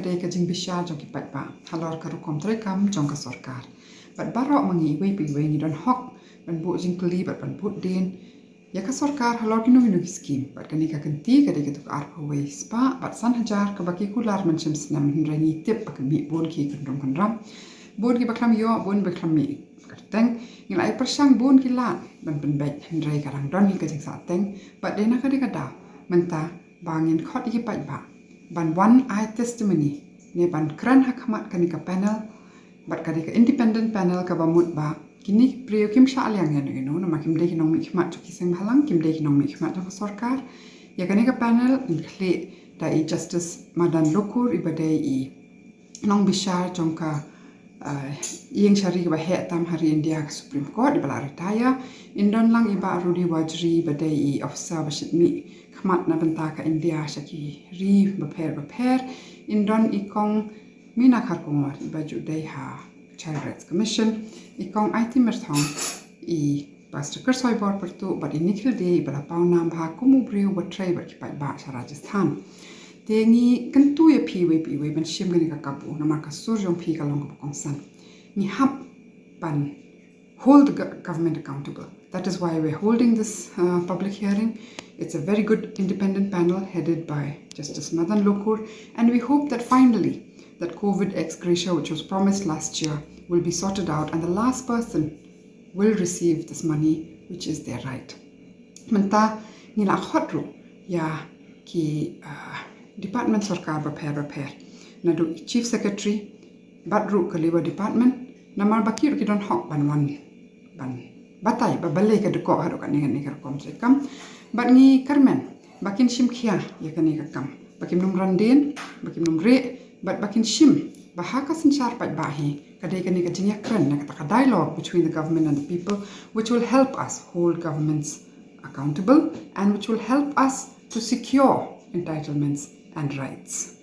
kadai ka jing bisya jong ki pat ba halor ka rukom trekam jong ka sarkar bat barok mangi we pi we ni don hok ban bu jing kli bat ban bu din ya ka sarkar halor ki no skim bat kani ka kanti kadai ka tuk arpa we spa bat san hajar ka baki kular man shim snam hinrani tip ak mi bon ki kan ram bon ki baklam yo bon baklam mi teng ngil ai persang bon ki la ban ban bai hinrai ka rang don ni ka jing sa teng bat dena ka de ka da menta bangin khot ki pat ba ban one eye testimony ne ban kran hakmat kanika panel bat kanika independent panel ka bamut ba kini priyo kim sha alyang ya no na makim de kinong mi khmat ki seng halang kim de kinong mi khmat ka sarkar ya kanika panel inkle da I justice madan lokur ibadai I nong bishar jongka yang syari ba he tam hari India ka Supreme Court di bala retire indon lang iba Rudi Wajri badai I officer bashit mi khmat na benta ka India shaki ri baper indon ikong mina kharkongor iba judai ha Child Rights Commission ikong IT merthong I pastor kersoi bor pertu bat inikil de bala paunam bha kumu breu ba trai ba kipai ba Rajasthan tengi kentu ya pi ban shim gani ka kapu na marka surjong pi ka long kong san ni hap ban hold the government accountable. That is why we're holding this public hearing. It's a very good independent panel headed by Justice Madan Lokur, and we hope that finally that COVID ex gratia, which was promised last year, will be sorted out and the last person will receive this money, which is their right. Menta nila khotru ya ki department sarkar repair na do chief secretary badru kaliwa department namar bakir ki don hok ban batai ba balai ka deko haro kan ni ka kom se kam bat ni karmen bakin shim khia ya kan ni ka kam bakim num randen bakim num re bat bakin shim ba haka sinchar pat ba hi kadai kan ni ka jinya kran na ka dialogue between the government and the people, which will help us hold governments accountable and which will help us to secure entitlements and rights.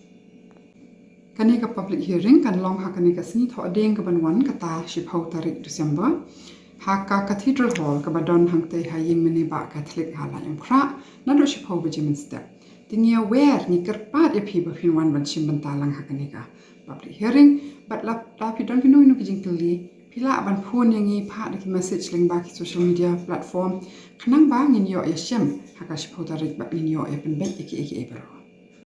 Kanika public hearing kan long ha kanika sni tho adeng ka banwan kata shipau tarik December haka Cathedral Hall ka badon hangte hayim mini ba Catholic hala yang khra na do shipau Westminster tingia wer ni kerpat ya phi ba phin wan ban shim ban talang ha kanika public hearing but la pi don kinu inu kijing kli pila ban phone yangi pha de message link ba ki social media platform khanang ba ngin yo ya shem haka shipau tarik ba ngin yo e pen bet eki